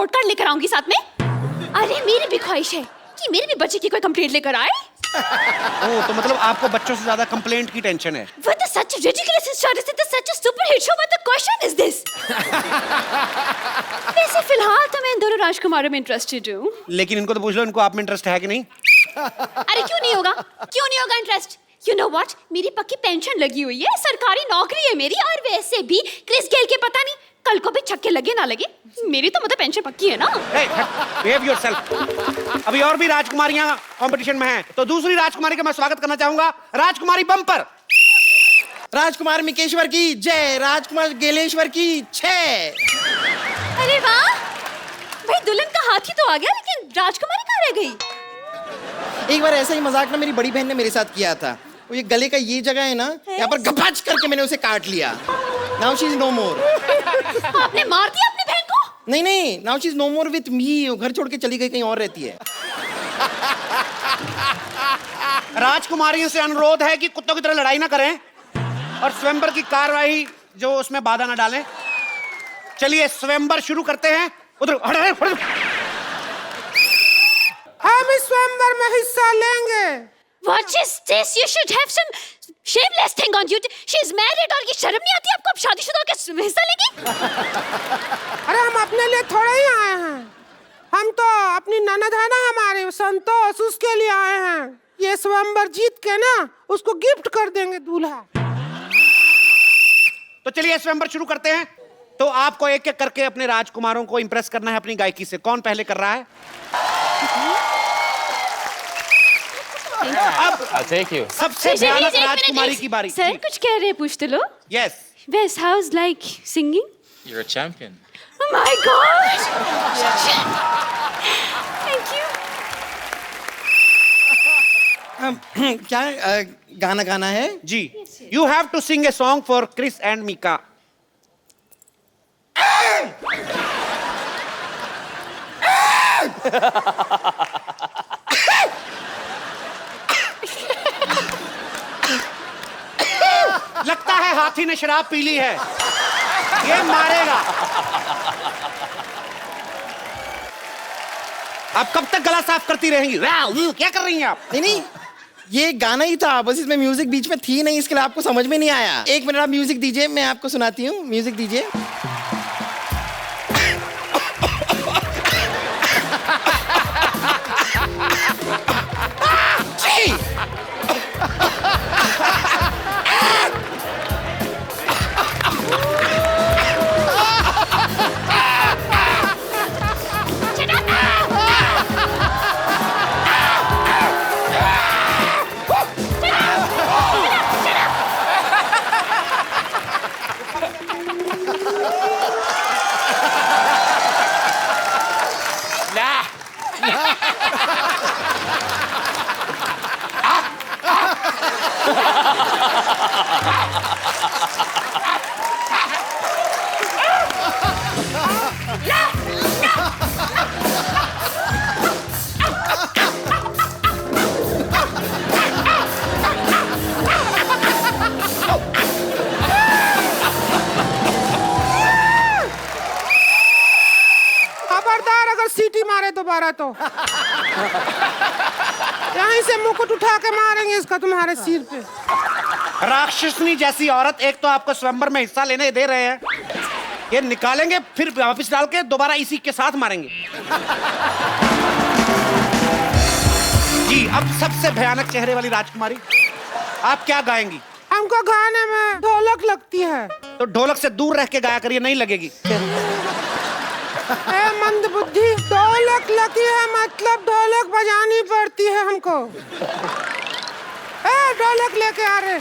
Report card लेकर आऊंगी साथ में। अरे मेरी भी ख्वाहिश है कि मेरे भी बच्चे की कोई कंप्लेंट लेकर आए। ओह, तो मतलब आपको बच्चों से ज्यादा कंप्लेंट की टेंशन है। With such a ridiculous started with such a super hit show, what the question is this? वैसे फिलहाल तो मैं इन दोनों राजकुमारों में इंटरेस्टेड हूँ। लेकिन इनको तो पूछ लो, इनको आप में इंटरेस्ट है कि नहीं? अरे क्यों नहीं होगा? क्यों नहीं होगा इंटरेस्ट? You know what? मेरी पक्की पेंशन लगी हुई है, सरकारी नौकरी है मेरी, और वैसे भी क्रिस गेल के पता नहीं कल को भी छक्के लगे ना लगे, मेरी तो मतलब पेंशन पक्की है ना। Behave yourself. अभी और भी राजकुमारियां कंपटीशन में हैं, तो दूसरी राजकुमारी का मैं स्वागत करना चाहूंगा, राजकुमारी बम्पर। राजकुमार मिकेश्वर की जय, राजकुमार गेलेश्वर की छह। अरे वाह, भाई दुल्हन का हाथी तो आ गया, लेकिन राजकुमारी कहाँ रह गई? एक बार ऐसा ही मजाक ना मेरी बड़ी बहन ने मेरे साथ किया था। वो ये गले का ये जगह है ना, यहाँ पर गपाच करके मैंने उसे काट लिया। Now she is no more. आपने मार दिया अपनी बहन को? नहीं, now she is no more with me. वो घर छोड़ के चली गई, कहीं और रहती है। राजकुमारियों से अनुरोध है कि कुत्तों की तरह लड़ाई ना करें और स्वयंवर की कार्रवाई जो उसमें बाधा ना डालें। चलिए स्वयंवर शुरू करते हैं। उधर हम इस स्वयंवर में हिस्सा लेंगे। What is this? You should have some shameless thing on you. She is married और ये शर्म नहीं आती आपको? अब शादीशुदा होकर हिस्सा लेगी? अरे हम अपने लिए थोड़े ही आए हैं, हम तो अपनी ननद है ना हमारे संतोष, उसके लिए आए हैं। ये स्वयंवर जीत के ना उसको गिफ्ट कर देंगे दूल्हा। तो चलिए स्वयंवर शुरू करते हैं। तो आपको एक एक करके अपने राजकुमारों को इंप्रेस करना है अपनी गायकी से। कौन पहले कर रहा है? अब सबसे भयानक राजकुमारी की बारी। सर कुछ कह रहे हैं, पूछते लो। Yes. Wes, how's like singing? You're a champion. Oh my God! Thank you. क्या गाना गाना है? जी, you have to sing a song for Chris and Mika. लगता है हाथी ने शराब पी ली है, ये मारेगा। आप कब तक गला साफ करती रहेंगी? क्या कर रही हैं आप? नहीं, ये गाना ही था, बस इसमें म्यूजिक बीच में थी नहीं, इसके लिए आपको समझ में नहीं आया। एक मिनट आप म्यूजिक दीजिए, मैं आपको सुनाती हूँ। म्यूजिक दीजिए। खबरदार अगर सीटी मारे दोबारा तो यहीं से मुकुट उठा के मारेंगे इसका तुम्हारे सिर पे। राक्षसनी जैसी औरत, एक तो आपको स्वयंवर में हिस्सा लेने दे रहे हैं, ये निकालेंगे फिर वापस डाल के दोबारा इसी के साथ मारेंगे। जी, अब सबसे भयानक चेहरे वाली राजकुमारी, आप क्या गाएंगी? हमको गाने में ढोलक लगती है। तो ढोलक से दूर रह के गाया करिए, नहीं लगेगी। ए मंद बुद्धि, ढोलक लगी है मतलब ढोलक बजानी पड़ती है हमको। ए ढोलक लेके आ रहे।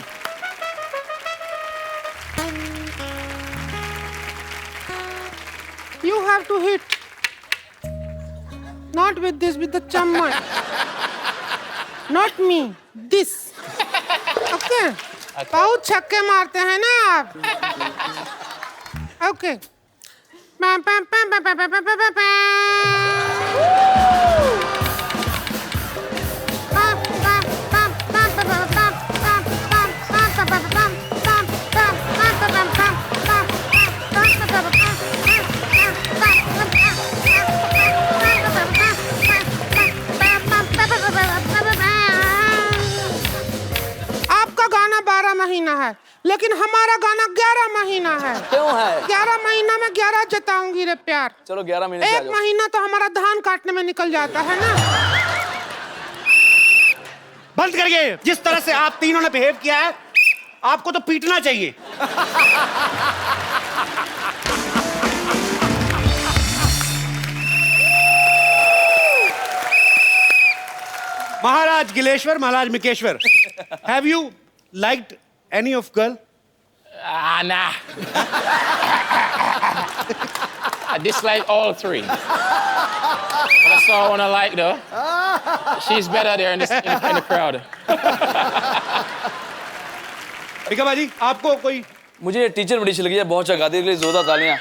You have to hit, not with this, with the chamman, not me, this. Okay? बहुत छक्के मारते हैं ना आप। Okay. Pam pam pam pam pam pam pam pam pam. लेकिन हमारा गाना 11 महीना है। क्यों है? 11 महीना में 11 जताऊंगी रे प्यार। चलो 11 महीने से आ एक जाओ। महीना तो हमारा धान काटने में निकल जाता है ना। बंद करिए। जिस तरह से आप तीनों ने बिहेव किया है, आपको तो पीटना चाहिए। Maharaj Gileshwar, Maharaj Mikeshwar, have you liked any of girl? Nah. I dislike all three. But I saw one I like though. She's better there in the crowd. ठीक है भाजी, आपको कोई? मुझे टीचर बड़ी अच्छी लगी है, बहुत अच्छा गाती है, जोरदार तालियां।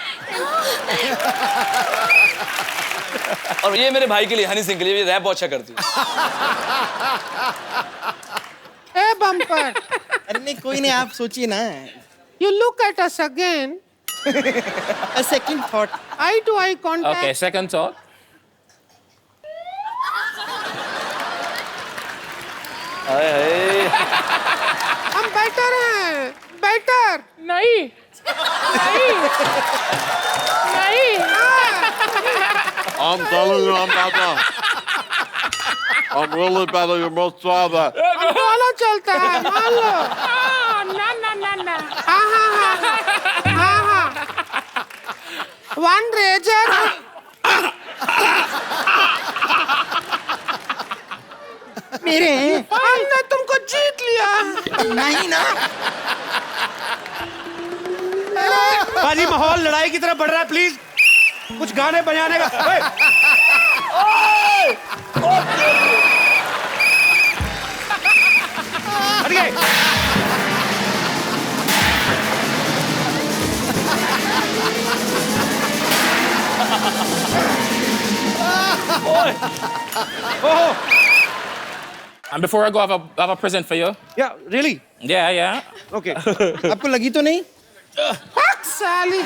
और ये मेरे भाई के लिए, हनी सिंह के लिए, ये रैप बहुत अच्छा करती है। ए बम्पर, अरे नहीं, कोई नहीं, आप सोचिए ना। you look at us again. A second thought. Eye to eye contact. Okay, second thought. हाय हाय। हम बेटर हैं, बेटर। नहीं नहीं नहीं I'm telling you, I'm better. I'm really better. You must try that. दोनों चलता है, मान लो। ना ना ना ना हाँ हाँ हाँ हाँ हाँ। One razor. मेरे हमने तुमको जीत लिया। नहीं ना। भाजी, माहौल लड़ाई की तरफ बढ़ रहा है, प्लीज कुछ गाने बजाने का। हट गए। ओहो, And before I go, I have a present for you. या रियली? Yeah. ओके। आपको लगी तो नहीं? Fuck साली।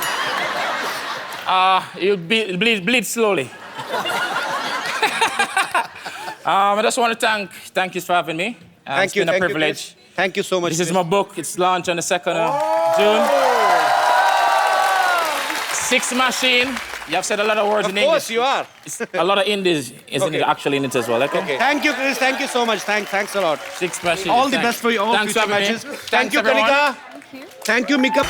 You bleed slowly. I just want to thank you for having me. It's been a privilege. Thank you so much. This is my book. It's launched on the 2nd of June. Six Machine. You have said a lot of words in Of course English. you are. It's a lot of Indies is Okay. actually in it as well. Okay. Thank you, Chris. Thank you so much. Thanks a lot. Six Machine. All the Thanks. best for you all Thanks future for having matches. me. Thank you, everyone. Kanika. Thank you, Mika.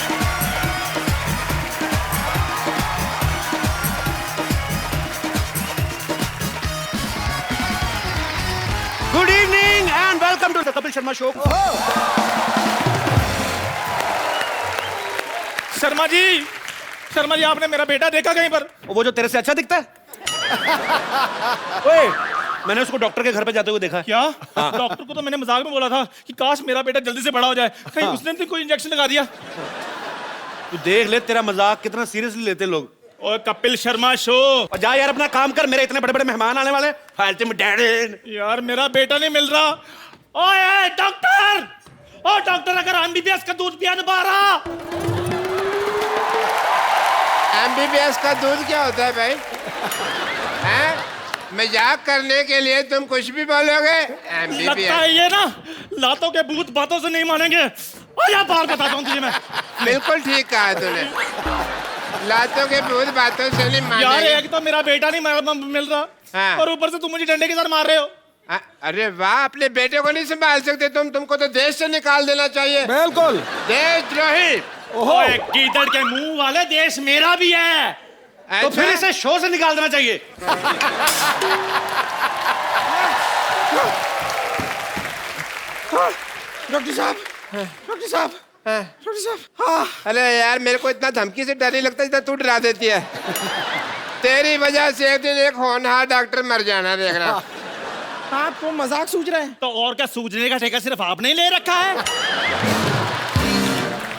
Good evening and welcome to the Kapil Sharma Show. Sharma ji, आपने मेरा बेटा देखा कहीं पर? वो जो तेरे से अच्छा दिखता है? ओए, मैंने उसको डॉक्टर के घर पे जाते हुए देखा है। क्या? डॉक्टर को तो मैंने मजाक में बोला था कि काश मेरा बेटा जल्दी से बड़ा हो जाए, कहीं उसने तो कोई इंजेक्शन लगा दिया। तू देख ले, तेरा मजाक कितना सीरियसली लेते लोग। ओए कपिल शर्मा शो। और जा यार, अपना काम कर, मेरे इतने बड़े बड़े मेहमान आने वाले। फालतू में डैडी। यार मेरा बेटा नहीं मिल रहा। ओए डॉक्टर, ओ डॉक्टर, अगर एमबीबीएस का दूध पिया नहीं पा रहा। एमबीबीएस का दूध क्या होता है भाई? हैं? मजाक करने के लिए तुम कुछ भी बोलोगे? लगता एमबीबीएस है ये ना लातों के भूत बातों से नहीं मानेंगे। और यहाँ बाहर बताता हूँ तुझे मैं। बिल्कुल ठीक कहा तूने। लातों के भूत बातों से नहीं यार मानेंगे। एक तो मेरा बेटा नहीं मिल रहा, हाँ। और ऊपर से तुम मुझे डंडे के साथ मार रहे हो। अरे वाह, अपने बेटे को नहीं संभाल सकते तुमको तो देश से निकाल देना चाहिए। बिल्कुल। देशद्रोही। ओए गीदड़ के मुंह वाले, देश मेरा भी है। तो फिर इसे शो से निकाल देना चाहिए। डॉक्टर साहब, डॉक्टर साहब, डॉक्टर साहब। हाँ। अरे यार, मेरे को इतना धमकी से डर नहीं लगता जितना तू डरा देती है। तेरी वजह से एक दिन एक होनहार डॉक्टर मर जाना, देखना। आप तो मजाक सूझ रहे हैं। तो और क्या, सूझने का ठेका सिर्फ आपने ही ले रखा है?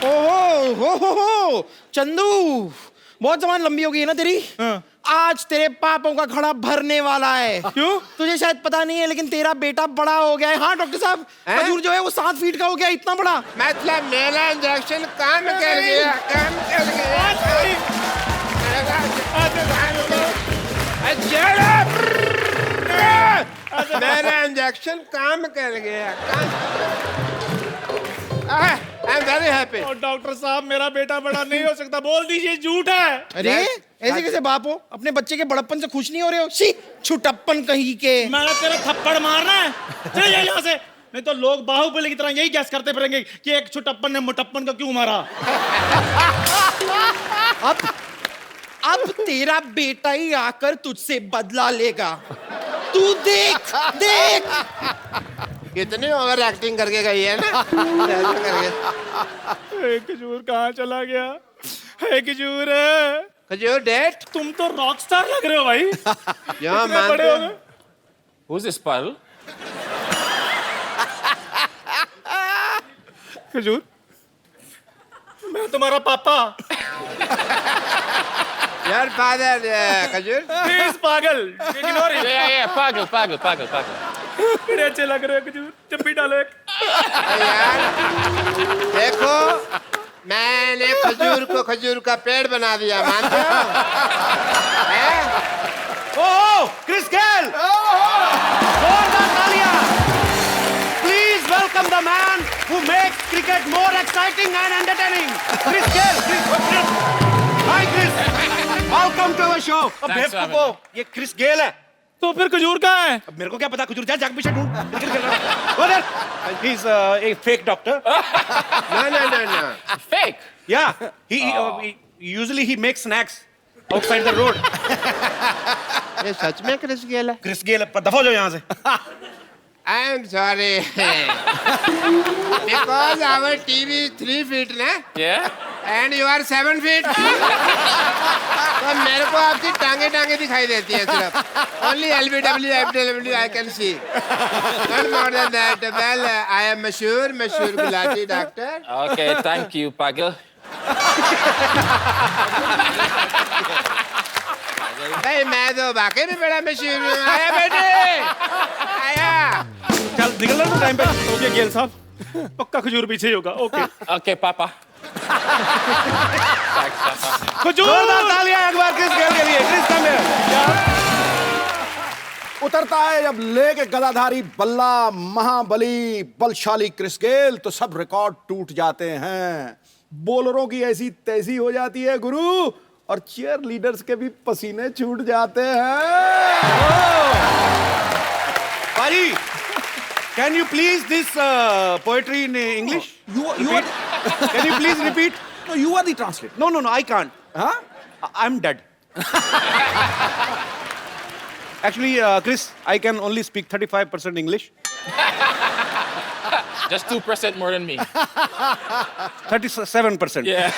हो चंदू, बहुत जबान लंबी हो गई है ना तेरी। आज तेरे पापों का घड़ा भरने वाला है। क्यों? तुझे शायद पता नहीं है, लेकिन तेरा बेटा बड़ा हो गया है। हाँ डॉक्टर साहब, खजूर जो है वो 7 फीट का हो गया, इतना बड़ा। मतलब मेरा इंजेक्शन काम कर गया, काम कर गया। मेरा इंजेक्शन काम कर गया। Am very happy. और डॉक्टर साहब मेरा बेटा बड़ा नहीं हो सकता, बोल दीजिए झूठ है। अरे ऐसे कैसे बाप हो? अपने बच्चे के बड़प्पन से खुश नहीं हो रहे हो? शी छुटप्पन कहीं के। मैंने तेरा थप्पड़ मारना है, चल जा यहाँ से, नहीं तो लोग बाहुबली की तरह यही गैस करते फिरेंगे कि एक छुटप्पन ने मोटप्पन को क्यों मारा। अब तेरा बेटा ही आकर तुझसे बदला लेगा। तू देख देख। कितनी ओवर एक्टिंग करके गई है ना। ऐसे करके। खजूर कहाँ चला गया? है खजूर, खजूर डेट तुम तो रॉक स्टार लग रहे हो भाई। यहाँ इतने बड़े हो गए। Who's this Paul? खजूर, मैं तुम्हारा पापा। यार फादर खजूर। प्लीज पागल, इग्नोर इट। Yeah, pagal. बड़े अच्छे लग रहे हो खजूर, जब भी डालो एक। यार देखो, मैंने खजूर को खजूर का पेड़ बना दिया, मानते हो? हैं? ओह क्रिस गेल, जोरदार तालियां। Please welcome the man who makes cricket more exciting and entertaining, Chris Gayle. Hi Chris, welcome to our show. अब Thanks for बेवकूफो, ये क्रिस गेल है। तो फिर खजूर कहाँ है? अब मेरे को क्या पता, खजूर जा जाग पीछे ढूंढ। उधर, he is a fake doctor. No. Fake. Yeah, he usually he makes snacks outside the road. ये सच में क्रिस गेल है? क्रिस गेल, दफा हो जाओ यहाँ से। I am sorry because our TV 3 feet ना Yeah. And you are 7 feet। तो मेरे को आपकी टांगे दिखाई देती है सिर्फ। Only LBW I can see, not more than that. Well I am Mashoor Gulati doctor. Okay, thank you, pagal. भाई मैं तो वाकई में बड़ा मशहूर हूँ। आया बेटे, आया। चल निकल रहा टाइम पे। ओके गेल साहब, पक्का खजूर पीछे ही होगा। Okay Okay, Papa. Thanks, Papa. खजूर। जोरदार तालियां एक बार क्रिस गेल के लिए। Chris come here. उतरता है जब लेके गदाधारी बल्ला महाबली बलशाली क्रिस गेल, तो सब रिकॉर्ड टूट जाते हैं। बॉलरों की ऐसी तैसी हो जाती है गुरु, और चीयर लीडर्स के भी पसीने छूट जाते हैं। पाजी, can you please this poetry in English? You are Can you please repeat? no, you are the translator. No, I can't. Huh? I'm dead. Actually, Chris, I can only speak 35% English. Just 2% more than me. 37%. Yeah.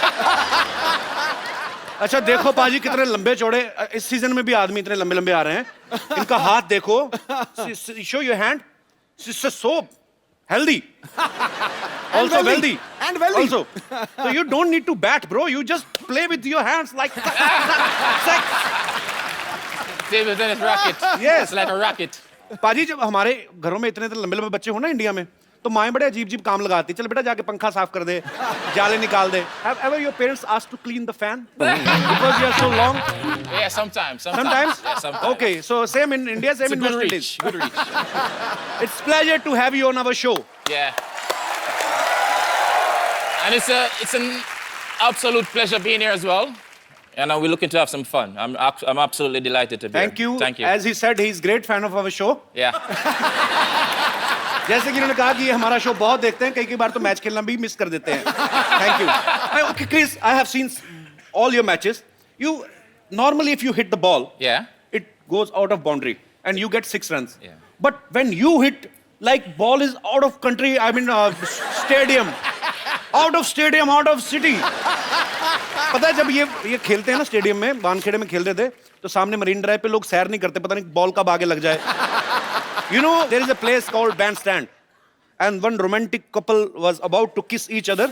अच्छा देखो पाजी कितने लंबे चौड़े, इस season में भी आदमी इतने लंबे लंबे आ रहे हैं। इनका हाथ देखो, show your hand. It's so healthy. Also wealthy. And wealthy. Also. So you don't need to bat, bro. You just play with your hands like sex. Table tennis racket. Yes. It's like a racket. पाजी जब हमारे घरों में इतने लंबे लंबे बच्चे हो ना इंडिया में, तो माएं बड़े अजीब अजीब काम लगाती। चल बेटा जाके पंखा साफ कर दे, जाले निकाल दे। Have ever your parents asked to clean the fan because you are so long? Yeah, sometimes. Sometimes? Yeah, sometimes. Okay, so same in India, It's same a in good West reach. Indies. Good reach. It's pleasure to have you on our show. Yeah. And it's an absolute pleasure being here as well. And we're looking to have some fun. I'm absolutely delighted to be Thank here. you. Thank you. As he said, he's great fan of our show. Yeah. जैसे कि उन्होंने कहा कि ये हमारा show बहुत देखते हैं, कई बार तो मैच खेलना भी मिस कर देते हैं। Thank you. Okay, Chris, I have seen all your matches. You normally, if you hit the ball, Yeah. it goes out of boundary and you get 6 runs. Yeah. But when you hit, like ball is out of country, I mean stadium, out of stadium, out of city. पता है जब ये खेलते हैं ना stadium में, वानखेड़े में खेलते थे, तो सामने मरीन ड्राइव पे लोग सैर नहीं करते, पता नहीं बॉल कब आगे लग जाए। You know, there is a place called Bandstand, and one romantic couple was about to kiss each other,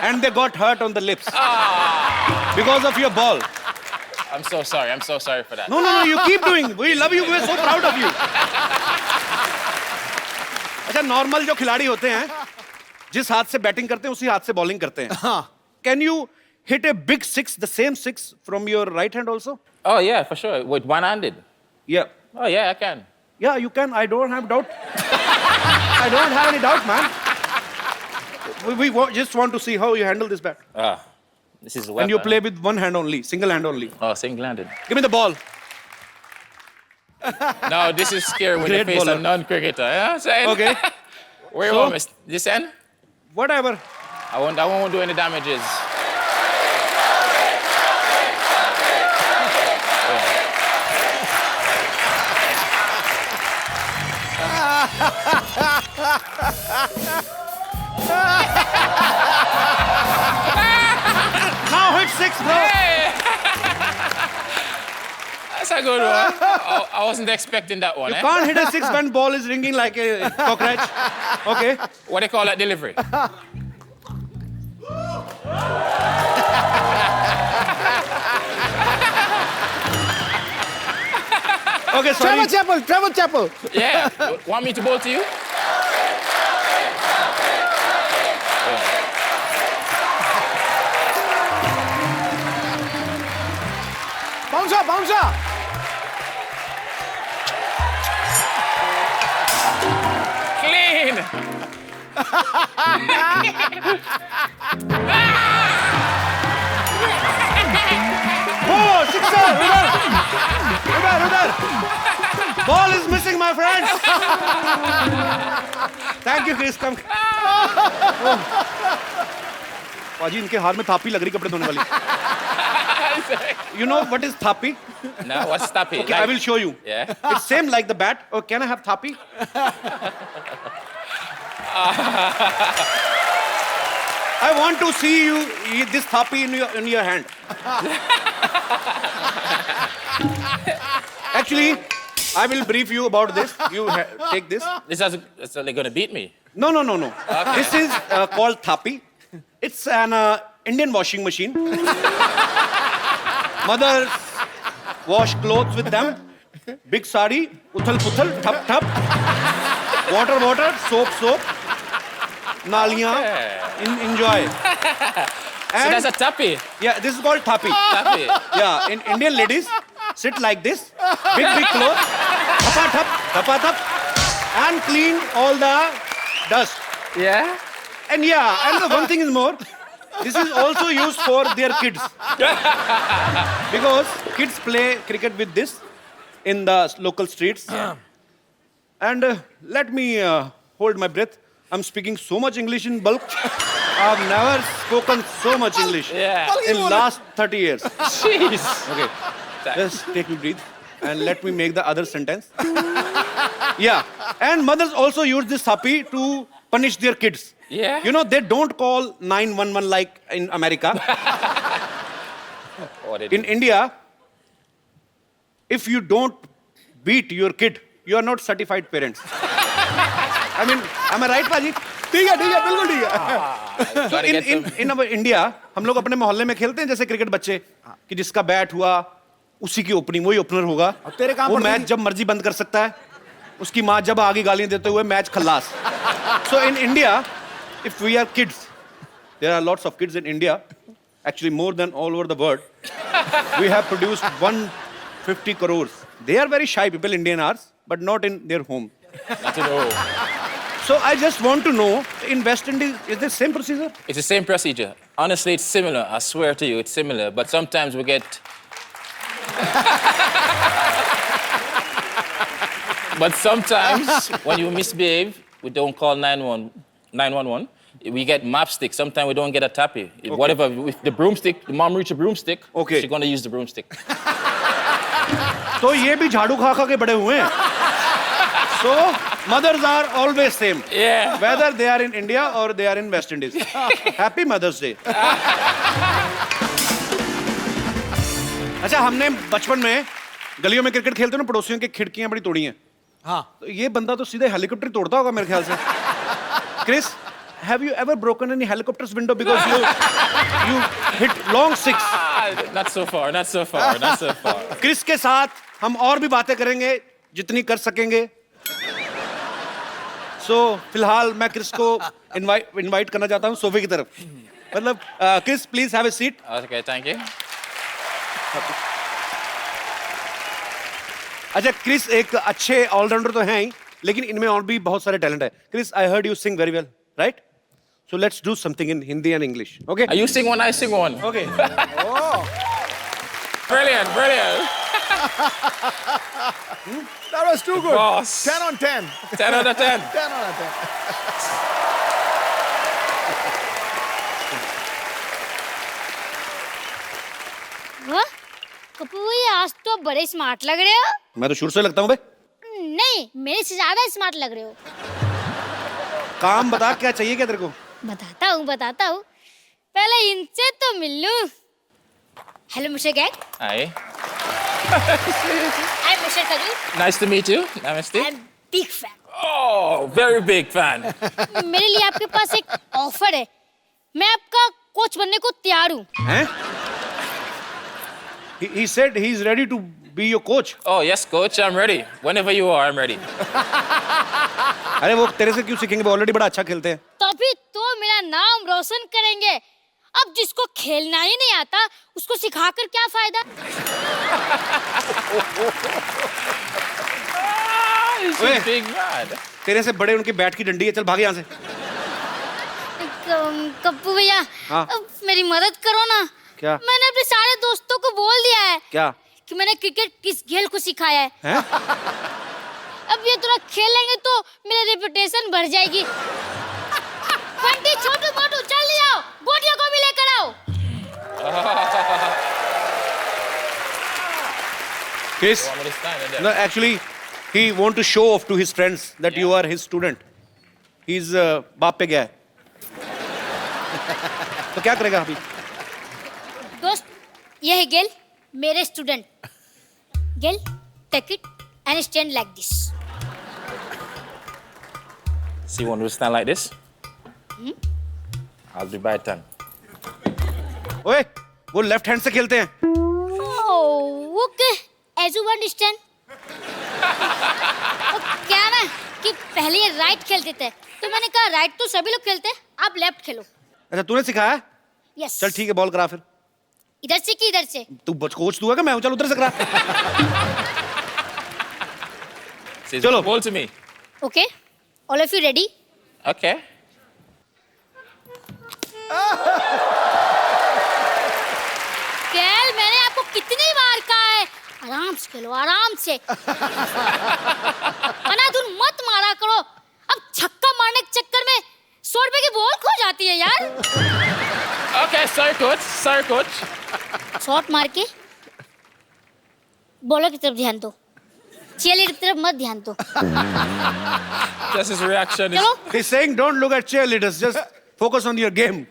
and they got hurt on the lips because of your ball. I'm so sorry. I'm so sorry for that. No, you keep doing. We love you. We're so proud of you. अच्छा, normal जो खिलाड़ी होते हैं, जिस हाथ से batting करते हैं उसी हाथ से बॉलिंग करते हैं। हाँ। Can you hit a big 6, the same 6 from your right hand also? Oh, yeah, for sure. With one-handed. Yeah. Oh, yeah, I can. Yeah, you can. I don't have doubt. I don't have any doubt, man. just want to see how you handle this bat. This is a And you weapon. play with one hand only, single hand only. Oh, single-handed. Give me the ball. No, this is scary when you Great face bowler. a non-cricketer. You know what I'm saying? Okay. Where you So- want me? This end? Whatever. I won't do any damages. Now hit six, bro. That's a good one. I wasn't expecting that one. You Eh? can't hit a six when ball is ringing like a cockroach. Okay. What do you call that delivery? Okay, sorry. Trevor Chapel. Yeah. Want me to bowl to you? Bouncer. Clean. Oh, sixer. Udar. Ball is missing, my friends. Thank you, Chris. Come. Oh. पाजी इनके हाथ में थापी लग रही कपड़े धोने वाली. You know what is thapi? No, what's tappy? Okay, I will show you. Yeah. It's same like the bat. Oh, can I have thapi? I want to see you this thapi in your hand. Actually, I will brief you about this. You take this. This they're gonna beat me. No. This is called thapi. It's an Indian washing machine. Mothers wash clothes with them. Big sari, uthal-puthal, thap. Water, soap. Naliyan, enjoy. So that's a tappy. Yeah, this is called thapi. Tappy. Yeah, in Indian ladies sit like this, big clothes, thap, and clean all the dust. Yeah. And the one thing is more, this is also used for their kids. Because kids play cricket with this in the local streets. And let me hold my breath. I'm speaking so much English in bulk. I've never spoken so much English in last 30 years. Jeez. Okay, just take me breathe and let me make the other sentence. Yeah, and mothers also use this thapi to punish their kids. Yeah. You know, they don't call 911 like in America. In India, if you don't beat your kid, you are not certified parents. I mean, am I right, Paji? ठीक है बिल्कुल ठीक है. So in our India, हम लोग अपने मोहल्ले में खेलते हैं जैसे क्रिकेट बच्चे कि जिसका बैट हुआ उसी की ओपनिंग वही ओपनर होगा. तेरे काम वो पर मैच जब मर्जी बंद कर सकता है. उसकी माँ जब आगे गालियां देते हुए match Khallas. So in India, if we are kids, there are lots of kids in India, actually more than all over the world. We have produced 150 crores. They are very shy people, Indian are, but not in their home. Not at all. So I just want to know, in West Indies, is the same procedure? It's the same procedure. Honestly, it's similar. I swear to you, it's similar. But sometimes we get... But sometimes, when you misbehave, we don't call 911. We get mapstick. Sometimes we don't get a tappy. Whatever, with the broomstick, the mom reach a broomstick, Okay. she's going to use the broomstick. तो ये भी झाड़ू खा के बड़े हुए हैं. So mothers are always same. Yeah. Whether they are in India or they are in West Indies. Happy Mother's Day. अच्छा, हमने बचपन में गलियों में क्रिकेट खेलते ना, पड़ोसियों की खिड़कियां बड़ी तोड़ी हैं. हाँ. तो ये बंदा तो सीधे हेलीकॉप्टर तोड़ता होगा मेरे ख्याल से. Chris, have you ever broken any helicopter's window because you hit long six? Not so far. Chris के साथ हम और भी बातें करेंगे जितनी कर सकेंगे. So फिलहाल मैं क्रिस को इनवाइट करना चाहता हूँ सोफे की तरफ. मतलब Chris, please have a seat. Okay, thank you. अच्छा, क्रिस एक अच्छे ऑलराउंडर तो हैं ही, लेकिन इनमें और भी बहुत सारे टैलेंट है. Chris, I heard you sing very well, right? So let's do something in Hindi and English. Okay? You sing one, I sing one. Okay. Brilliant, brilliant. That was too good. Boss. 10 on 10. 10 out of 10. 10 on 10. वाह, कपूर भैया आज तो आप बड़े smart लग रहे हो। मैं तो शुरू से लगता हूँ बे। नहीं, मेरे से ज्यादा स्मार्ट लग रहे हो। काम बता, क्या चाहिए क्या तेरे को? बताता हूँ। पहले इनसे तो मिल लूं। Hello mister gang. Hi. I'm Mr. Kaju. Nice to meet you. Namaste. I'm big fan. Oh, very big fan. मेरे लिए आपके पास एक ऑफर है। मैं आपका कोच बनने को तैयार हूँ। हैं? He said he's ready to be your coach. Oh, yes, coach, I'm ready. Whenever you are, I'm ready. अरे वो तेरे से क्यों सीखेंगे? वो ऑलरेडी बड़ा अच्छा खेलते हैं। तभी तो मेरा नाम रोशन करेंगे। अब जिसको खेलना ही नहीं आता, उसको सिखाकर क्या फायदा? He's ओए, a big man. तेरे से बड़े उनकी बैट की डंडी है, चल भाग यहाँ से। कप्पू भैया, हाँ? अब मेरी मदद करो ना। क्या? मैंने अपने सारे दोस्तों को बोल दिया है। क्या? कि मैंने क्रिकेट किस खेल को सिखाया है। हैं? अब ये थोड़ा खेलेंगे तो मेरी रेपुटेशन बढ़ जाएगी। बंटी, छोटू मोटू जल्दी आओ, गोटियों को भी लेकर आओ। Chris, Want me to stand in there? no, actually, he want to show off to his friends that you are his student. He's बाप पे गया है। तो क्या करेगा अभी? दोस्त, ये है गेल, मेरे student. Gayle, take it and stand like this. So you want me to stand like this? I'll be by turn. ओए, वो लेफ्ट हैंड से खेलते हैं। Oh, okay. As you understand. तो क्या ना कि पहले ये राइट खेलते थे, तो मैंने कहा राइट तो सभी लोग खेलते हैं, आप लेफ्ट खेलो। अच्छा, तूने सिखाया? यस। चल ठीक है, बॉल करा फिर। इधर से कि इधर से? तू कोच तू है क्या? मैं हूं, चल उधर से करा। Chalo. Ball to me. Okay. All of you ready? Okay. कैल, मैंने आपको कितनी बार कहा है, आराम से खेलो, आराम से। अनाधुन मत मारा करो। अब छक्का मारने के चक्कर में 100 रुपए की बॉल खो जाती है यार। Okay, sorry coach. Sorry coach. Shot मार के बॉलर की तरफ ध्यान दो, चीयरलीडर की तरफ मत ध्यान दो। Just his reaction is. चलो। He's saying don't look at cheerleaders, just focus on your game.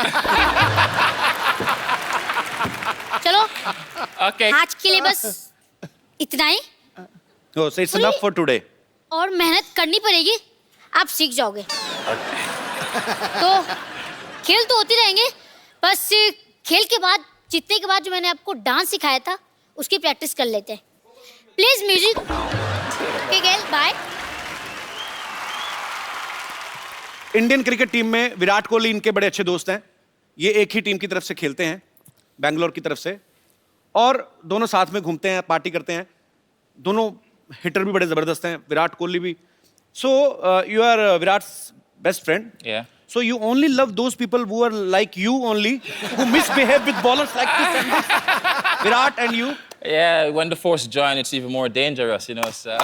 चलो। Okay. आज के लिए बस इतना ही। Oh, so it's enough for today. और मेहनत करनी पड़ेगी, आप सीख जाओगे। तो खेल तो होती रहेंगे, बस खेल के बाद, जीतने के बाद जो मैंने आपको डांस सिखाया था, उसकी प्रैक्टिस कर लेते हैं। Please music. Okay Gayle, bye. Indian cricket team में विराट कोहली इनके बड़े अच्छे दोस्त हैं। ये एक ही टीम की तरफ से खेलते हैं, बैंगलोर की तरफ से, और दोनों साथ में घूमते हैं, पार्टी करते हैं। दोनों हिटर भी बड़े जबरदस्त हैं, विराट कोहली भी। So you are Virat's best friend. Yeah. So you only love those people who are like you only, who misbehave with ballers like this and this. Virat and you. Yeah, when the force join, it's even more dangerous, you know. So.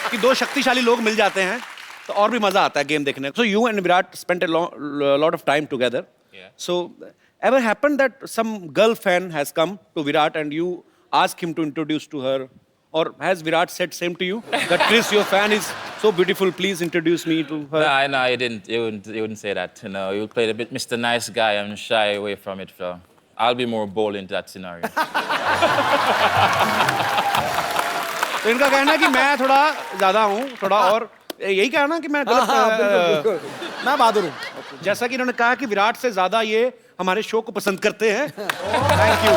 कि दो शक्तिशाली लोग मिल जाते हैं तो और भी मजा आता है गेम देखने को. So you and Virat spent a lot of time together. Yeah. So ever happened that some girl fan has come to Virat and you ask him to introduce to her, or has Virat said same to you that Chris, your fan is so beautiful, please introduce me to her? No, he didn't. He wouldn't say that. You know, he would play a bit Mr. Nice Guy and shy away from it. So I'll be more bold in that scenario. तो इनका कहना है कि मैं थोड़ा ज्यादा हूँ, थोड़ा और यही कहना कि मैं गलत बिल्कुल मैं बहादुर हूँ. जैसा कि इन्होंने कहा कि विराट से ज्यादा ये हमारे शो को पसंद करते हैं. Thank you.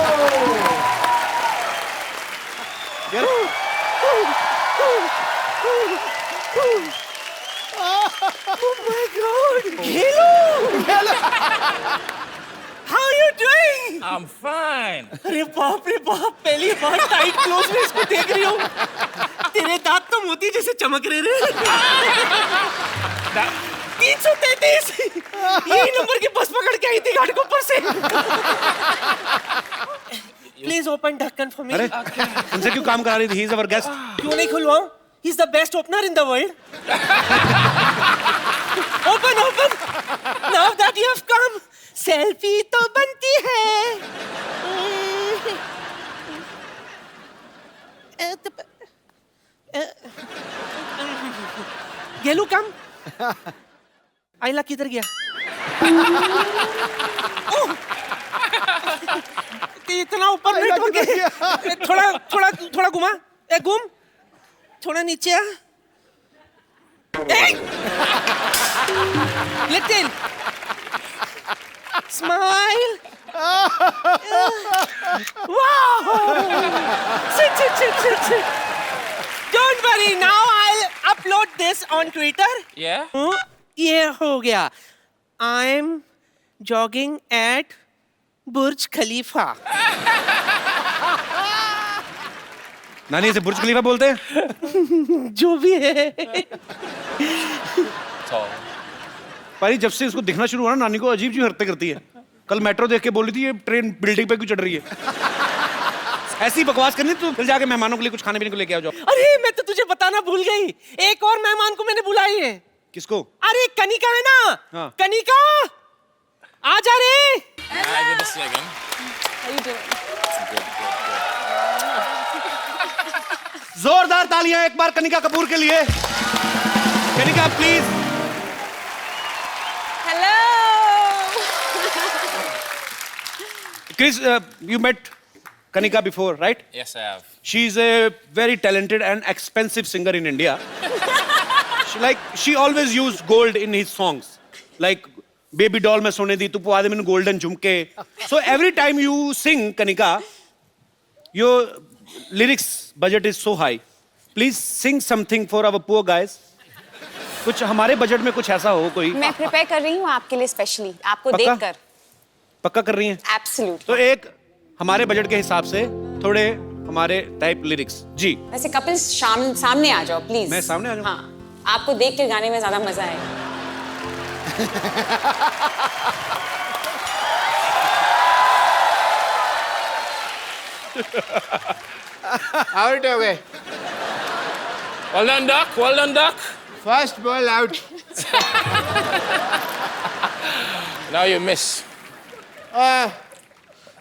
How are you doing? I'm fine. अरे बाप रे बाप, पहली बार टाइट क्लोज में इसको देख रही हूँ. तेरे दांत तो मोती जैसे चमक रहे रे. 333 यही नंबर की बस पकड़ के आई थी घाटकोपर से। प्लीज ओपन ढक्कन फॉर मी। अरे उनसे क्यों काम करा रही थी? He is our guest. क्यों नहीं खुलवाऊं? He is the best opener in the world. Open open. Now that you have come, selfie तो बनती है। गेलू कम। आइला किधर गया? इतना ऊपर नहीं हो गया। थोड़ा थोड़ा थोड़ा घुमा। घूम थोड़ा नीचे आ। Little smile. वाह। sit. Don't worry, now I'll upload this on Twitter. Yeah? ये हो गया। I'm jogging at बुर्ज खलीफा। नानी इसे बुर्ज खलीफा बोलते हैं? जो भी है। पारी जब से इसको दिखना शुरू हुआ ना, नानी को अजीब सी हरकतें करती है। कल मेट्रो देख के बोली थी ये ट्रेन बिल्डिंग पे क्यों चढ़ रही है। ऐसी बकवास करनी तो फिर जाके मेहमानों के लिए कुछ खाने पीने को लेके आओ जाओ। अरे मैं तो तुझे बताना भूल गई, एक और मेहमान को मैंने बुलाई है। किसको? अरे कनिका है ना। हाँ। कनिका आ जा रे। Hi, good to see you again. जोरदार तालियां एक बार कनिका कपूर के लिए। Kanika please. Hello. Chris, you met Kanika before, right? Yes, I have. She's a very talented and expensive singer in India. She always used gold in his songs. Like Baby Doll mein sone di tu pwa de mainu golden jhumke. So every time you sing Kanika, your lyrics budget is so high. Please sing something for our poor guys. कुछ हमारे budget में कुछ ऐसा हो कोई। मैं prepare कर रही हूँ आपके लिए स्पेशली, आपको पक्का? देखकर। पक्का कर रही हैं? एब्सोल्यूट। तो एक हमारे बजट के हिसाब से थोड़े हमारे टाइप लिरिक्स जी। वैसे कपिल्स सामने आ जाओ प्लीज। मैं सामने आ जाऊं? हाँ, आपको देख के गाने में ज्यादा मजा आएगा। आउट हो गए। Well done, Doc. Well done, Doc. First ball out. Now you miss.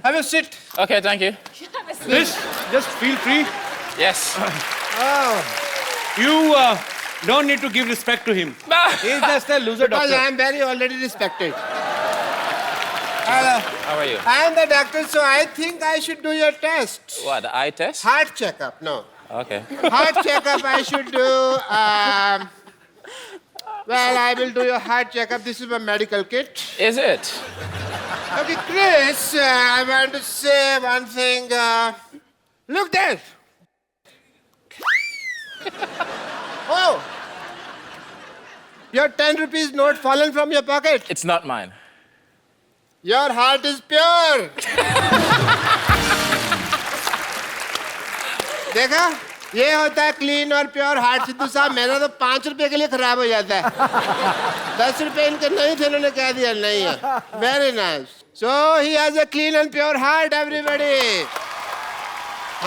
Have a sit. Okay, thank you. Please, just feel free. Yes. You don't need to give respect to him. He's just a loser Because doctor. I am very already respected. How are you? I am the doctor, so I think I should do your test. What, the eye test? Heart checkup, no. Okay. Heart checkup I should do. Well, I will do your heart checkup. This is my medical kit. Is it? Okay, Chris, I want to say one thing. Look there. Oh! Your 10 rupees note fallen from your pocket. It's not mine. Your heart is pure. देखा, ये होता है clean और pure heart. Sidhu साहब, मेरा तो 5 रुपए के लिए खराब हो जाता है। 10 रुपए इनके नहीं थे, इन्होंने कह दिया नहीं है। Very nice. So he has a clean and pure heart everybody.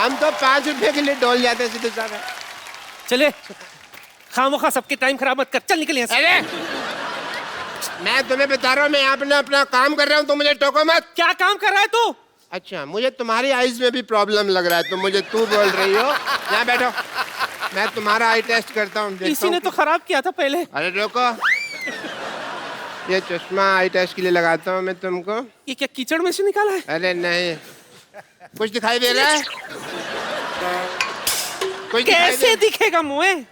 हम तो 5 रुपए के लिए डोल जाते हैं सिद्धू साहब। चले खामोखा सबके टाइम खराब मत कर, चल निकल यहाँ से। अरे मैं तुम्हें बता रहा हूँ, मैं यहाँ अपना काम कर रहा हूँ, तो मुझे टोको मत। क्या काम कर रहा है तू? अच्छा, मुझे तुम्हारी आईज में भी प्रॉब्लम लग रहा है, तो मुझे तू बोल रही हो। यहाँ बैठो, मैं तुम्हारा आई टेस्ट करता हूँ। इसी ने तो खराब किया था पहले। अरे रोको, ये चश्मा आई टेस्ट के लिए लगाता हूँ मैं तुमको। ये क्या कीचड़ में से निकाला है? अरे नहीं, कुछ दिखाई दे रहा है? कुछ कैसे दिखेगा मुँह?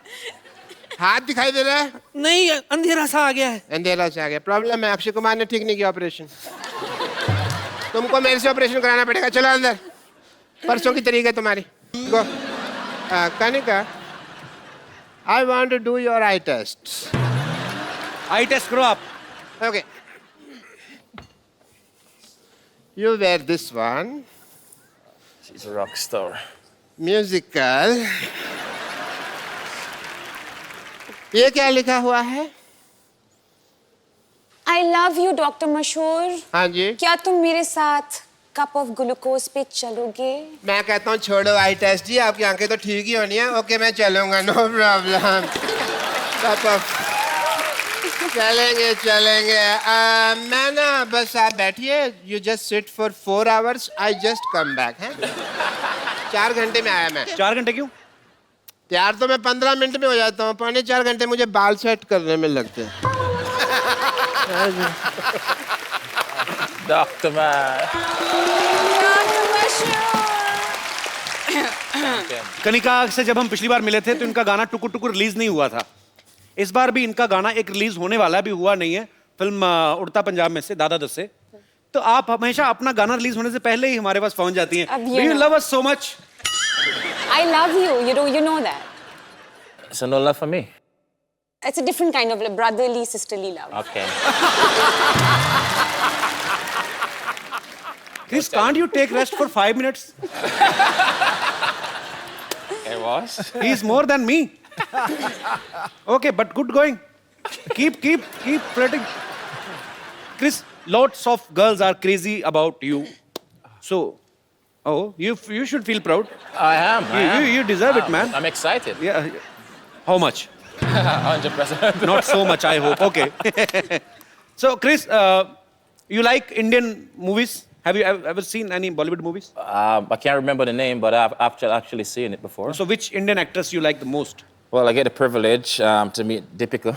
हाथ दिखाई दे रहा है? नहीं, अंधेरा सा आ गया है। अंधेरा सा आ गया, प्रॉब्लम है। अक्षय कुमार ने ठीक नहीं किया ऑपरेशन, तुमको मेरे से ऑपरेशन कराना पड़ेगा। चलो अंदर, परसों की तरीक है तुम्हारी। Go. Kanika, I want to do your eye test. Eye test करो आप। Okay, you wear this one. She's a rock star. Musical. ये क्या लिखा हुआ है? आई लव यू डॉक्टर मशहूर। हाँ जी। क्या तुम मेरे साथ कप ऑफ ग्लूकोज पे चलोगे? मैं कहता हूँ छोड़ो आई टेस्ट जी, आपकी आंखें तो ठीक ही होनी है। ओके मैं चलूंगा, नो प्रॉब्लम। चलेंगे चलेंगे। मैं ना बस आप बैठिए, you just sit for 4 hours, I just come back है। 4 घंटे में आया मैं। 4 घंटे क्यों? तैयार तो मैं 15 मिनट में हो जाता हूँ, 3.25 घंटे मुझे बाल सेट करने में लगते हैं। Dr. Man. कनिका से जब हम पिछली बार मिले थे तो इनका गाना टुकुर टुकुर रिलीज नहीं हुआ था। इस बार भी इनका गाना एक रिलीज होने वाला है, अभी हुआ नहीं है, फिल्म उड़ता पंजाब में से, दादा दस से। तो आप हमेशा अपना गाना रिलीज होने से पहले ही हमारे पास पहुंच जाती हैं। Do you love us so much? I love you. You know that. So no love for me? It's a different kind of brotherly, sisterly love. Okay. Chris, can't you take rest for 5 minutes? It was. He's more than me. Okay, but good going. Keep flirting. Chris, lots of girls are crazy about you. So, you should feel proud. I am. You deserve it, man. I'm excited. Yeah. How much? 100%. Not so much, I hope. Okay. So, Chris, you like Indian movies? Have you ever seen any Bollywood movies? I can't remember the name, but I've actually seen it before. So, which Indian actress you like the most? Well, I get the privilege to meet Deepika.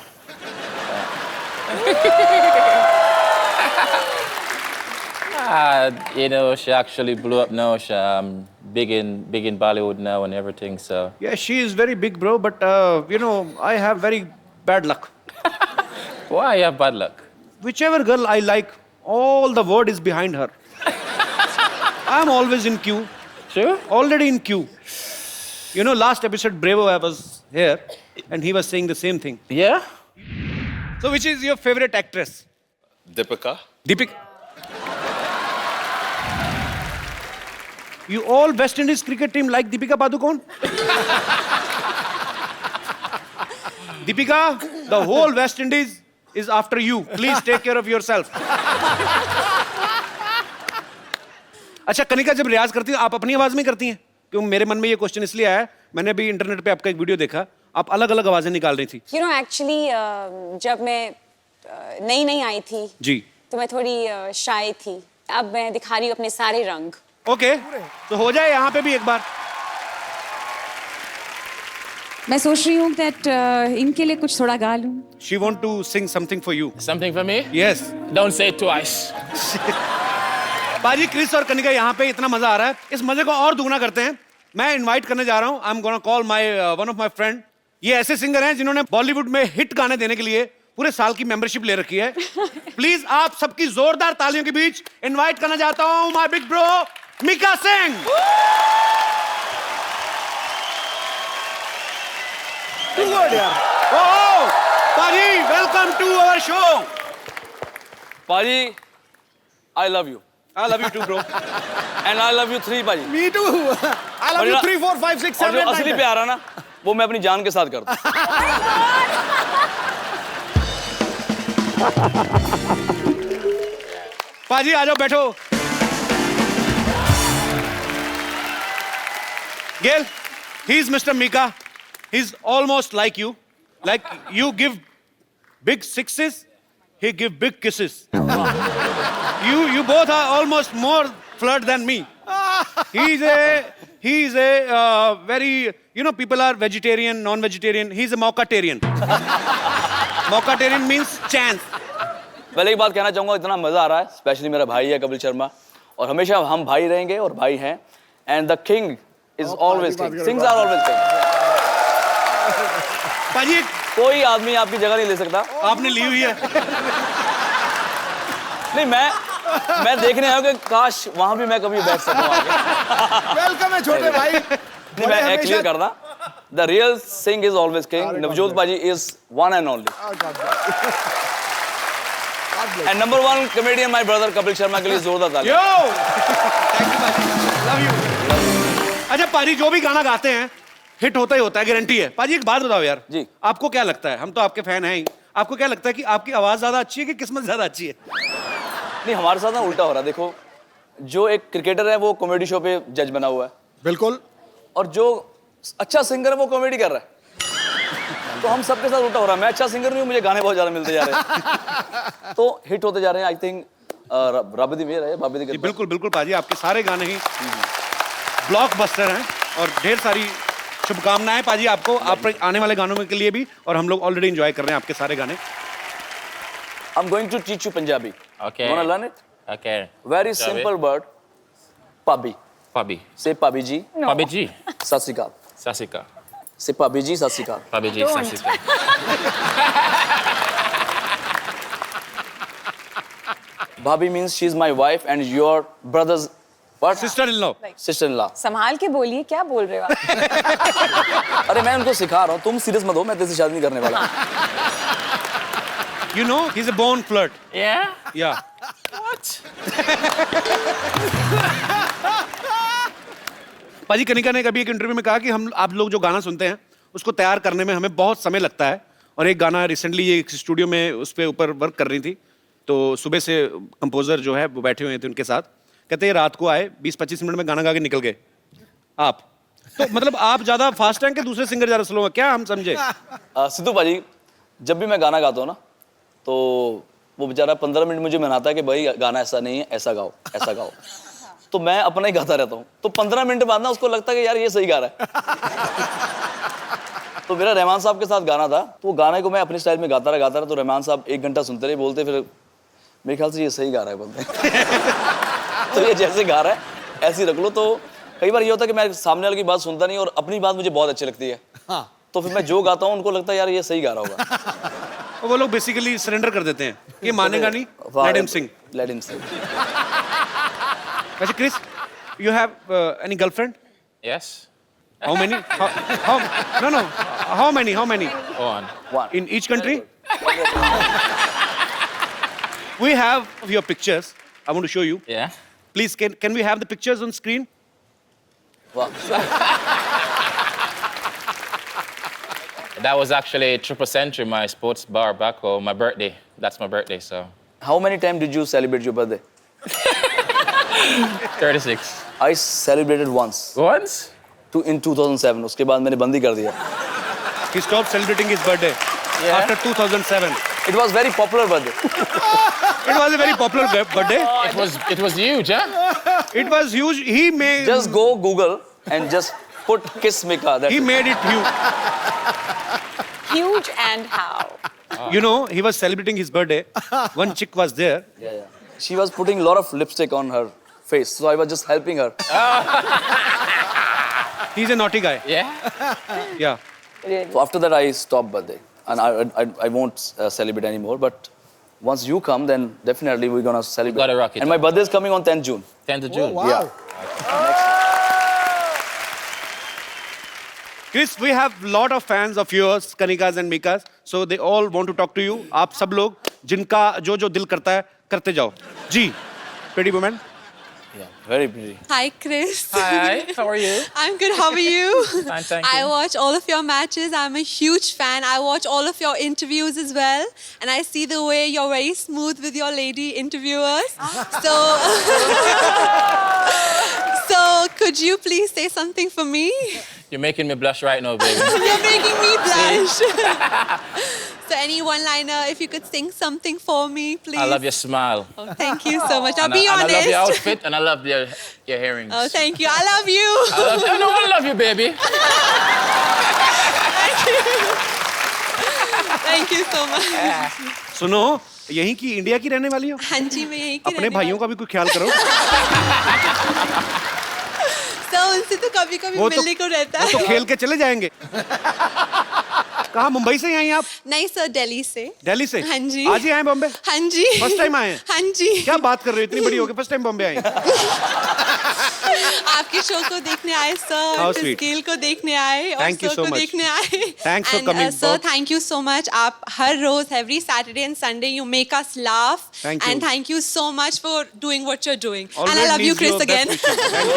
You know, she actually blew up now. She's big in Bollywood now and everything. So Yeah, she is very big, bro. But you know, I have very bad luck. why you have bad luck? Whichever girl I like, all the word is behind her. I'm always in queue. Sure. Already in queue. You know, last episode Bravo I was here, and he was saying the same thing. Yeah. So, which is your favorite actress? Deepika. Deepika. You all West Indies cricket team like Deepika Padukone? Deepika, the whole West Indies is after you. Please take care of yourself. अच्छा कनिका, जब रियाज करती हो आप अपनी आवाज में करती हैं? क्यों मेरे मन में ये क्वेश्चन इसलिए आया, मैंने अभी इंटरनेट पे आपका एक वीडियो देखा, आप अलग अलग आवाजें निकाल रही थी। You know, actually, जब मैं नई आई थी जी, तो मैं थोड़ी शाय थी। अब मैं दिखा रही हूँ अपने सारे रंग। ओके, तो हो जाए यहाँ पे भी एक बार। मैं सोच रही हूँ that इनके लिए कुछ थोड़ा गा लूँ। She want to sing something for you. Something for me? Yes. Don't say it twice. बाजी, क्रिस और कनिका यहाँ पे इतना मजा आ रहा है, इस मजे को और दुगना करते हैं। मैं इनवाइट करने जा रहा हूँ, I am gonna call my one of my friend. ये ऐसे सिंगर हैं जिन्होंने बॉलीवुड में हिट गाने देने के लिए पूरे साल की मेंबरशिप ले रखी है। प्लीज आप सबकी जोरदार तालियों के बीच इनवाइट करना चाहता हूँ my big bro Mika Singh. पाजी, वेलकम टू आवर शो। पाजी, I love you. I love you too, bro. And I love you 3, पाजी। Me too. I love you 3, 4, 5, 6, 7, और जो 8, असली 9, प्यार है ना, वो मैं अपनी जान के साथ करता हूँ। पाजी आ जाओ, बैठो। Gail, he's Mr. Mika. He's almost like you. Like you give big sixes, he give big kisses. You both are almost more flirt than me. He's a very, you know, people are vegetarian, non-vegetarian. He's a Maukatarian. Maukatarian means chance. पहले एक बात कहना चाहूंगा, इतना मजा आ रहा है, specially मेरा भाई है कपिल शर्मा, और हमेशा हम भाई रहेंगे और भाई हैं। And the king is always king, Singhs are always king. पाजी, कोई आदमी आपकी जगह नहीं ले सकता। आपने ली हुई है। नहीं, मैं देखने आया हूं कि काश वहां भी मैं कभी बैठ सकूं आगे। वेलकम है छोटे भाई। नहीं, मैं क्लियर करना, the real Singh is always king. Navjot paaji is one and only. And number 1 comedian my brother Kapil Sharma के लिए जोरदार तालियां। Thank you paaji, love you. अच्छा पाजी, जो भी गाना गाते हैं हिट होता ही होता है, गारंटी है। पाजी एक बात बताओ यार, जी, आपको क्या लगता है, हम तो आपके फैन हैं ही, आपको क्या लगता है कि आपकी आवाज ज्यादा अच्छी है कि किस्मत ज्यादा अच्छी है? नहीं, हमारे साथ ना उल्टा हो रहा है। देखो, जो एक क्रिकेटर है वो कॉमेडी शो पे जज बना हुआ है, बिल्कुल, और जो अच्छा सिंगर है वो कॉमेडी कर रहा है। तो हम सबके साथ उल्टा हो रहा है। मैं अच्छा सिंगर नहीं हूँ, मुझे गाने बहुत ज्यादा मिलते जा रहे हैं, तो हिट होते जा रहे हैं। आई थिंक रब दी मेहर है, बाबे दी कृपा। बिल्कुल बिल्कुल पाजी, आपके सारे गाने ही ब्लॉकबस्टर हैं और ढेर सारी शुभकामनाएं पाजी आपको, आप आने वाले गानों में के लिए भी, और हम लोग ऑलरेडी एंजॉय कर रहे हैं आपके सारे गाने। I'm going to teach you Punjabi. Okay. You wanna learn it? Okay. Very Shall we? simple word. Pabi. Pabi. Say Pabi ji. Pabi ji. Sat Sri Akal. Sasika. Say Pabi ji, Sat Sri Akal. Pabi ji, Sasika. Bhabhi means she's my wife and your brother's what? Sister-in-law. Sister-in-law. संभाल के बोलिए, क्या बोल रहे हो आप? अरे मैं उनको सिखा रहा हूँ, तुम सीरियस मत हो, मैं तेरे से शादी नहीं करने वाला। You know, he's a born flirt. Yeah? Yeah. What? पाजी, कनिका ने कभी एक इंटरव्यू में कहा कि हम आप लोग जो गाना सुनते हैं उसको तैयार करने में हमें बहुत समय लगता है, और एक गाना रिसेंटली ये एक स्टूडियो में उस पे ऊपर वर्क कर रही थी, तो सुबह से कंपोजर जो है वो बैठे हुए थे उनके साथ, कहते हैं रात को आए 20-25 मिनट में गाना गा के निकल गए। आप तो मतलब आप ज्यादा फास्ट हैं कि दूसरे सिंगर ज्यादा स्लो हैं, क्या हम समझे? सिद्धू पाजी, जब भी मैं गाना गाता हूँ ना, तो वो बेचारा 15 मिनट मुझे मनाता है कि भाई गाना ऐसा नहीं है, ऐसा गाओ, ऐसा गाओ। तो मैं अपना ही गाता रहता हूँ, तो 15 मिनट बाद ना उसको लगता है कि यार ये सही गा रहा है। तो मेरा रहमान साहब के साथ गाना था, तो वो गाने को मैं अपने स्टाइल में गाता रहा, तो रहमान साहब 1 घंटा सुनते रहे, बोलते फिर मेरे ख्याल से ये सही गा रहा है, बोलते। तो ये जैसे गा रहा है ऐसे ही रख लो। तो कई बार ये होता है कि मैं सामने वाले की बात सुनता नहीं और अपनी बात मुझे बहुत अच्छी लगती है, तो फिर मैं जो गाता हूँ उनको लगता है यार ये सही गा रहा होगा। और वो लोग बेसिकली सरेंडर कर देते हैं, ये मानेगा नहीं, लेट हिम सिंग, लेट हिम सिंग। अच्छा Chris, you have any girlfriend? Yes. How many? How many? One. In each country? We have your pictures. I want to show you. Yeah. Please, can we have the pictures on screen? Wow. That was actually Triple Century, my sports bar back home, my birthday. That's my birthday, so. How many times did you celebrate your birthday? 36. I celebrated once. Once? In 2007. उसके बाद मैंने बंदी कर दिया. He stopped celebrating his birthday after 2007. It was very popular birthday. It was a very popular birthday. It was huge, huh? It was huge. He made. Just go Google and just put Kiss Mika. He made it huge. Huge and how? You know, he was celebrating his birthday. One chick was there. Yeah. She was putting a lot of lipstick on her face, so I was just helping her. He's a naughty guy. Yeah? Yeah. So after that, I stopped birthday, and I won't celebrate anymore. But once you come, then definitely we're gonna celebrate. Gotta rock it. And my birthday is coming on 10th June. 10th of June. Oh, wow. Yeah. Chris, we have a lot of fans of yours, Kanikas and Mikas. So they all want to talk to you. आप सब लोग जिनका जो जो दिल करता है करते जाओ. जी, pretty woman. Yeah, very pretty. Hi, Chris. Hi, how are you? I'm good. How are you? Fine, thank I you. watch all of your matches. I'm a huge fan. I watch all of your interviews as well. And I see the way you're very smooth with your lady interviewers. So could you please say something for me? You're making me blush right now, baby. You're making me blush. So any one-liner, if you could sing something for me, please. I love your smile. Oh, thank you so much. Now And be honest. I love your outfit and I love your earrings. Oh, thank you. I love you. I love you, baby. Thank you so much. सुनो, यहीं की India की रहने वाली हो? हाँ जी, मैं यहीं की अपने रहने भाइयों का भी कोई ख्याल करो. तो उनसे तो कभी-कभी मिलने को रहता है. वो तो खेल के चले जाएंगे. कहाँ, मुंबई से आई आप? नहीं सर, दिल्ली से. दिल्ली से? हाँ जी. आज ही आए बॉम्बे? हाँ जी. फर्स्ट टाइम आए हैं? हाँ जी. क्या बात कर रहे हो, इतनी बड़ी हो गई फर्स्ट टाइम बॉम्बे आई? आपके शो को देखने आए सर. How sweet. स्केल को देखने आए और Thank you शो so को much. देखने आए. Thanks for coming. Sir, thank you so much. आप हर रोज, every Saturday and Sunday, you make us laugh. Thank you. And thank you so much for doing what you're doing. Always And I love you, needs your Chris, best again. wishes. Thank you.